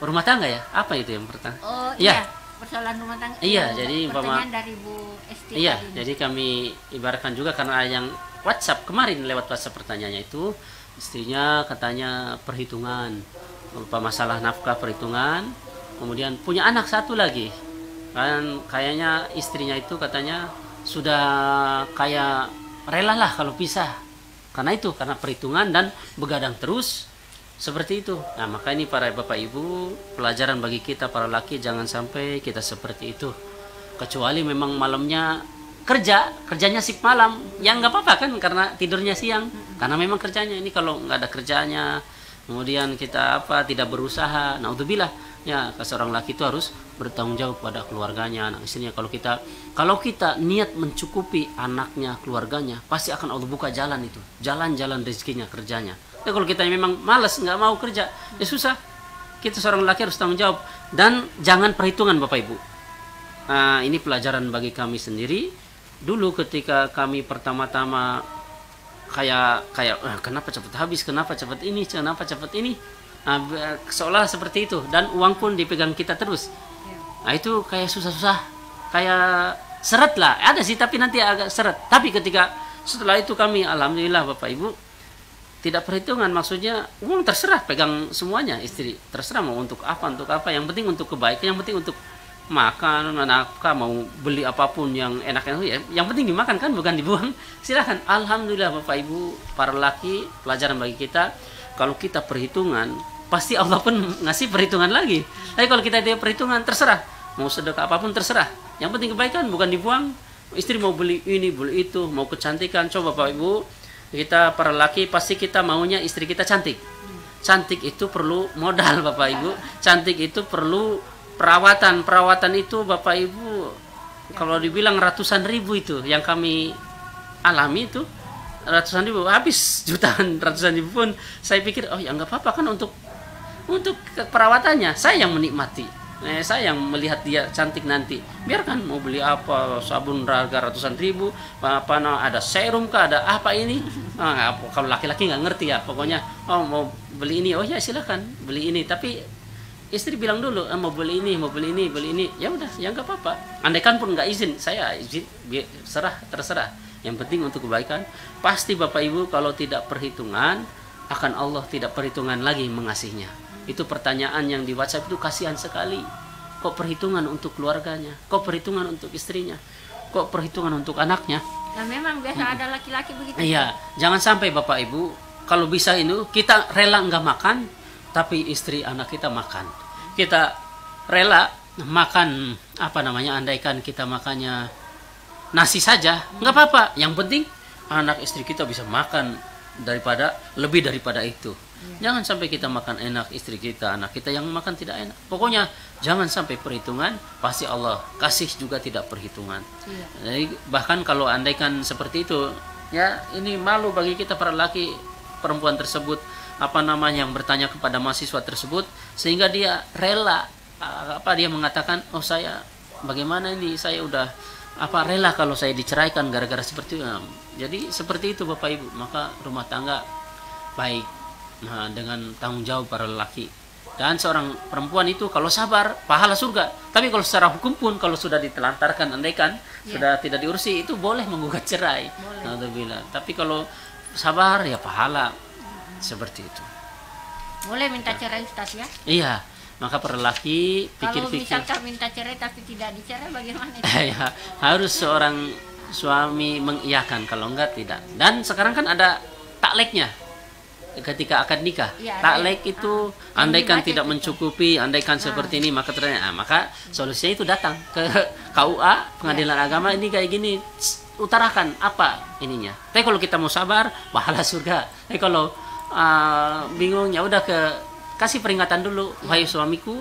Rumah tangga ya? Apa itu yang pertama? Oh Ya. iya, persoalan rumah tangga. Iya, Yang jadi pertanyaan dari Bu Esti. Iya, tadi. jadi kami ibaratkan juga karena yang WhatsApp kemarin lewat WhatsApp pertanyaannya itu istrinya katanya perhitungan, lupa masalah nafkah perhitungan, kemudian punya anak satu lagi, kan kayaknya istrinya itu katanya sudah kayak rela lah kalau pisah, karena perhitungan dan begadang terus seperti itu. Nah, maka ini para bapak ibu pelajaran bagi kita para laki, jangan sampai kita seperti itu. Kecuali memang malamnya kerjanya shift malam, ya nggak apa-apa kan karena tidurnya siang, karena memang kerjanya ini. Kalau nggak ada kerjanya kemudian kita tidak berusaha, naudzubillah ya, seorang laki itu harus bertanggung jawab pada keluarganya, anak istrinya. Kalau kita niat mencukupi anaknya, keluarganya, pasti akan Allah buka jalan itu, jalan rezekinya, kerjanya. Nah, kalau kita memang malas nggak mau kerja, ya susah. Kita seorang laki harus tanggung jawab dan jangan perhitungan bapak ibu. Ini pelajaran bagi kami sendiri. Dulu ketika kami pertama-tama kayak kenapa cepat habis, kenapa cepat ini, seolah seperti itu, dan uang pun dipegang kita terus. Nah, itu kayak susah-susah, kayak seret lah, ada sih tapi nanti agak seret. Tapi ketika setelah itu kami alhamdulillah bapak ibu tidak perhitungan, maksudnya uang terserah, pegang semuanya, istri terserah mau untuk apa, yang penting untuk kebaikan, yang penting untuk makan, nafkah, mau beli apapun yang enak-enak ya, yang penting dimakan kan, bukan dibuang. Silahkan. Alhamdulillah bapak ibu para laki, pelajaran bagi kita. kalau kita perhitungan, pasti Allah pun ngasih perhitungan lagi. Tapi kalau kita tidak perhitungan, terserah. Mau sedekah apapun terserah. Yang penting kebaikan, bukan dibuang. Istri mau beli ini, beli itu, mau kecantikan. Coba Bapak Ibu, kita para laki pasti kita maunya istri kita cantik. Cantik itu perlu modal Bapak Ibu. Cantik itu perlu perawatan. Perawatan itu Bapak Ibu, kalau dibilang ratusan ribu itu yang kami alami itu, ratusan ribu, habis jutaan, ratusan ribu pun saya pikir oh ya nggak apa-apa kan untuk perawatannya saya yang menikmati, saya yang melihat dia cantik nanti, biarkan mau beli apa, sabun harga ratusan ribu, apa ada serum kah, ada apa ini, kalau laki-laki nggak ngerti ya, pokoknya oh mau beli ini, oh ya silakan beli ini, tapi istri bilang dulu mau beli ini, beli ini, ya udah ya nggak apa-apa, andaikan pun nggak izin, saya izin, terserah. Yang penting untuk kebaikan. Pasti Bapak Ibu kalau tidak perhitungan, akan Allah tidak perhitungan lagi mengasihinya. Itu pertanyaan yang di WhatsApp itu kasihan sekali. Kok perhitungan untuk keluarganya? Kok perhitungan untuk istrinya? Kok perhitungan untuk anaknya? Nah memang biasa ada laki-laki begitu. Iya, jangan sampai Bapak Ibu kalau bisa ini kita rela nggak makan, tapi istri anak kita makan. Kita rela makan andaikan kita makannya nasi saja, nggak apa-apa. Yang penting anak istri kita bisa makan lebih daripada itu. Jangan sampai kita makan enak, istri kita, anak kita yang makan tidak enak. Pokoknya jangan sampai perhitungan, pasti Allah kasih juga tidak perhitungan. Jadi bahkan kalau andaikan seperti itu, ya ini malu bagi kita para laki perempuan tersebut yang bertanya kepada mahasiswa tersebut, sehingga dia rela dia mengatakan, oh saya bagaimana ini, saya udah rela kalau saya diceraikan gara-gara seperti itu. Jadi seperti itu Bapak Ibu, maka rumah tangga baik dengan tanggung jawab para lelaki. Dan seorang perempuan itu kalau sabar pahala surga. Tapi kalau secara hukum pun kalau sudah ditelantarkan andaikan sudah tidak diurusi, itu boleh menggugat cerai. Alhamdulillah. Tapi kalau sabar ya pahala. Seperti itu. Boleh minta cerai Ustaz ya? Iya. Maka para lelaki pikir-pikir. Kalau misalkan minta cerai tapi tidak dicerai bagaimana? Ya, harus seorang suami mengiyakan, kalau enggak tidak. Dan sekarang kan ada takleknya ketika akad nikah. Ya, taklek itu andaikan tidak mencukupi, andaikan seperti ini, maka maka solusinya itu datang ke KUA Pengadilan Agama, ini kayak gini, utarakan apa ininya. Tapi kalau kita mau sabar, pahala surga. Tapi kalau bingung, ya udah kasih peringatan dulu, wahai suamiku,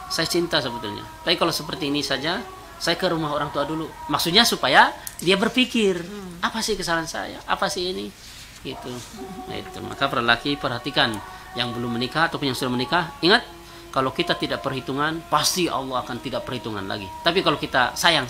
saya cinta sebetulnya. Tapi kalau seperti ini saja, saya ke rumah orang tua dulu. Maksudnya supaya dia berpikir, apa sih kesalahan saya? Apa sih ini? Gitu. Nah, itu. Maka para lelaki perhatikan yang belum menikah ataupun yang sudah menikah, ingat kalau kita tidak perhitungan, pasti Allah akan tidak perhitungan lagi. Tapi kalau kita sayang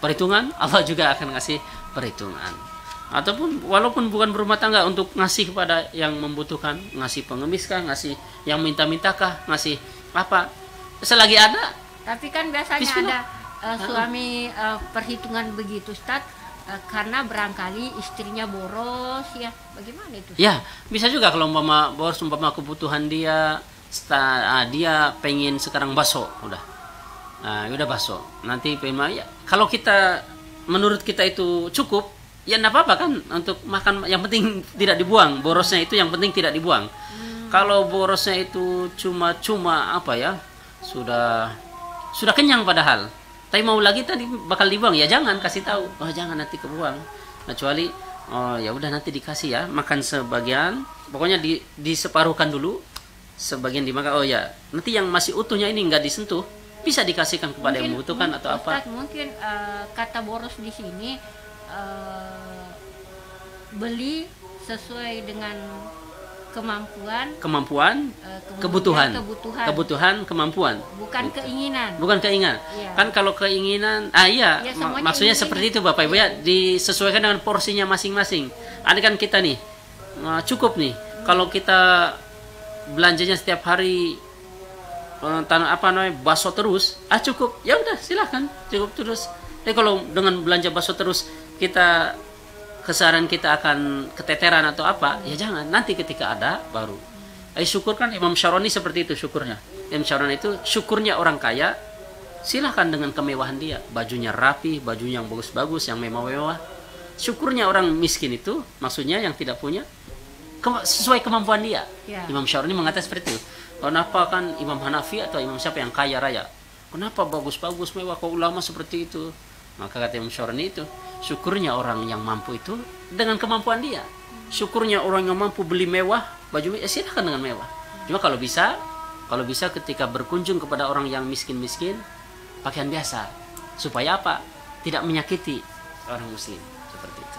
perhitungan, Allah juga akan ngasih perhitungan. Ataupun walaupun bukan berumah tangga, untuk ngasih kepada yang membutuhkan, ngasih pengemis kah, ngasih yang minta-minta kah, ngasih apa, selagi ada. Tapi kan biasanya Bismillah. Ada suami perhitungan begitu Ustaz, karena barangkali istrinya boros ya, bagaimana itu? Ya bisa juga kalau boros, kebutuhan dia pengen sekarang bakso, udah bakso, nanti pengen ya, kalau kita menurut kita itu cukup, ya enggak apa-apa kan untuk makan, yang penting tidak dibuang. Borosnya itu yang penting tidak dibuang. Kalau borosnya itu cuma sudah kenyang padahal, tapi mau lagi tadi bakal dibuang, ya jangan kasih tahu. Oh jangan, nanti kebuang. Kecuali oh ya udah nanti dikasih ya, makan sebagian, pokoknya diseparuhkan dulu, sebagian dimakan. Oh ya, nanti yang masih utuhnya ini enggak disentuh, bisa dikasihkan kepada yang membutuhkan atau apa. Ustaz, mungkin kata boros di sini beli sesuai dengan kemampuan, kebutuhan, kemampuan, bukan keinginan. Ya. Kan kalau keinginan, maksudnya seperti itu Bapak Ibu ya, disesuaikan dengan porsinya masing-masing. Ada kan kita nih cukup nih, kalau kita belanjanya setiap hari bakso terus, cukup, ya udah silakan cukup terus. Tapi kalau dengan belanja bakso terus kita keseharian kita akan keteteran atau apa, ya jangan. Nanti ketika ada baru. Syukurkan Imam Syaroni seperti itu syukurnya. Imam Syaroni itu syukurnya orang kaya, silahkan dengan kemewahan dia, bajunya rapi, bajunya yang bagus-bagus, yang mewah-mewah. Syukurnya orang miskin itu, maksudnya yang tidak punya, sesuai kemampuan dia. Ya. Imam Syaroni mengatakan seperti itu. Kenapa kan Imam Hanafi atau imam siapa yang kaya raya? Kenapa bagus-bagus mewah kok ulama seperti itu? Maka kata Imam Syaroni itu, syukurnya orang yang mampu itu dengan kemampuan dia. Syukurnya orang yang mampu beli mewah, baju mewah, silahkan dengan mewah. Cuma kalau bisa ketika berkunjung kepada orang yang miskin-miskin, pakaian biasa. Supaya apa? Tidak menyakiti orang muslim. Seperti itu.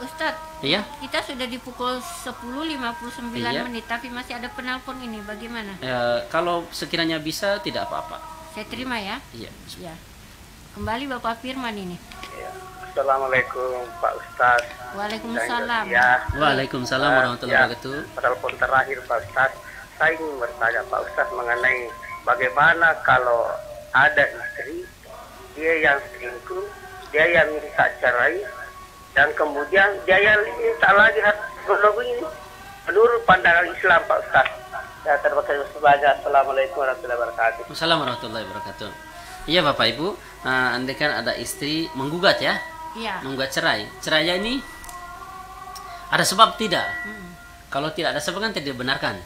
Ustadz, Iya? kita sudah di pukul 10.59 Iya. menit, tapi masih ada penelpon ini, bagaimana? Kalau sekiranya bisa, tidak apa-apa. Saya terima ya. Iya. Ya. Kembali Bapak Firman ini. Ya. Assalamualaikum Pak Ustaz. Waalaikumsalam. Ya, Waalaikumsalam warahmatullahi wabarakatuh. telepon terakhir Pak Ustaz. Saya ingin bertanya Pak Ustaz mengenai bagaimana kalau ada istri, dia yang selingkuh, dia yang minta cerai, dan kemudian dia yang minta lagi ini menurut pandangan Islam Pak Ustaz. Ya, terima kasih banyak. Assalamualaikum warahmatullahi wabarakatuh. Assalamualaikum warahmatullahi wabarakatuh. Iya Bapak Ibu, andai kan ada istri menggugat ya, Iya. menggugat cerai. Cerainya ini ada sebab tidak? Kalau tidak ada sebab kan tidak dibenarkan.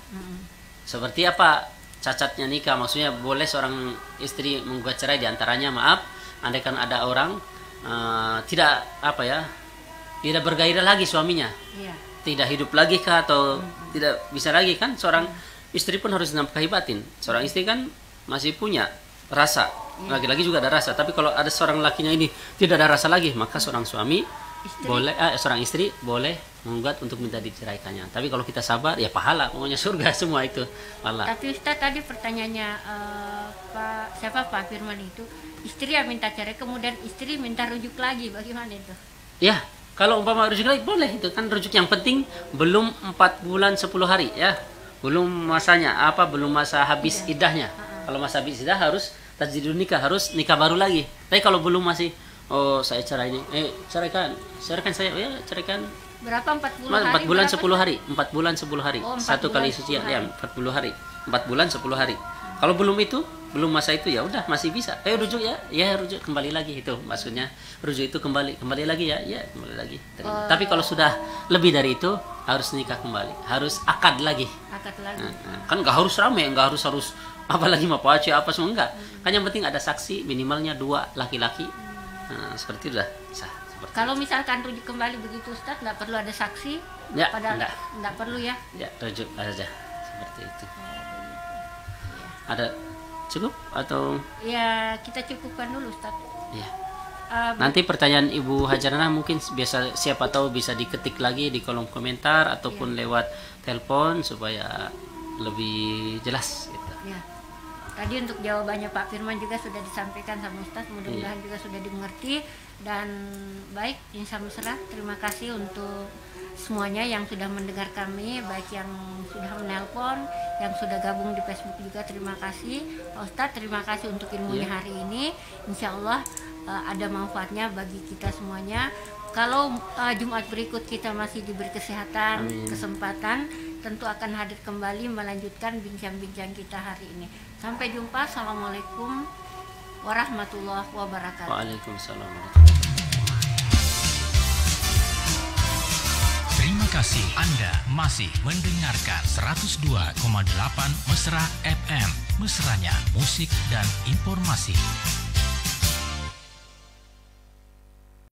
Seperti apa cacatnya nikah? Maksudnya boleh seorang istri menggugat cerai diantaranya maaf, andai kan ada orang tidak tidak bergairah lagi suaminya, Iya. tidak hidup lagi kah atau tidak bisa lagi kan? Seorang istri pun harus dinafkahi batin. Seorang istri kan masih punya rasa, laki-laki juga ada rasa. Tapi kalau ada seorang lakinya ini tidak ada rasa lagi, maka seorang suami seorang istri boleh menggugat untuk minta diceraikannya. Tapi kalau kita sabar, ya pahala, pokoknya surga semua itu. Allah. Tapi Ustadz tadi pertanyaannya Pak Firman itu, istri yang minta cerai kemudian istri minta rujuk lagi, bagaimana itu? Ya, kalau umpama rujuk lagi boleh, itu kan rujuk. Yang penting belum 4 bulan 10 hari ya. Belum masanya belum masa habis idahnya. Kalau masa habis idah harus tajdidun nikah, harus nikah baru lagi. Tapi kalau belum masih saya cerai ini, ceraikan saya, ya ceraikan. Berapa 4 bulan? 4 bulan 10 hari. 4 bulan 10 hari. Oh, 4 Satu bulan kali suci 10 ya, 40 hari. 4 bulan 10 hari. Kalau belum itu, belum masa itu ya udah masih bisa. Rujuk ya. Ya rujuk kembali lagi itu maksudnya. Rujuk itu kembali lagi ya. Ya, kembali lagi. Tapi kalau sudah lebih dari itu harus nikah kembali. Harus akad lagi. Akad lagi. Kan nggak harus rame, nggak harus apalagi mau pace apa semua enggak. Kan yang penting ada saksi minimalnya 2 laki-laki. Seperti itu dah sah. Kalau misalkan rujuk kembali begitu Ustadz, nggak perlu ada saksi? Ya, Padahal nggak perlu ya? Ya, rujuk aja seperti itu. Ada cukup atau? Ya, kita cukupkan dulu Ustadz. Ya. Nanti pertanyaan Ibu Hajarana mungkin siapa tahu bisa diketik lagi di kolom komentar ataupun lewat telepon supaya lebih jelas gitu. Ya. Tadi untuk jawabannya Pak Firman juga sudah disampaikan sama Ustadz, mudah-mudahan juga sudah dimengerti. Dan baik, insya Allah terima kasih untuk semuanya yang sudah mendengar kami, baik yang sudah menelpon, yang sudah gabung di Facebook juga terima kasih. Pak Ustadz terima kasih untuk ilmunya hari ini. Insya Allah ada manfaatnya bagi kita semuanya. Kalau Jumat berikut kita masih diberi kesehatan, kesempatan, tentu akan hadir kembali melanjutkan bincang-bincang kita hari ini. Sampai jumpa. Assalamualaikum warahmatullahi wabarakatuh. Waalaikumsalam. Terima kasih Anda masih mendengarkan 102,8 Mesra FM. Mesranya musik dan informasi.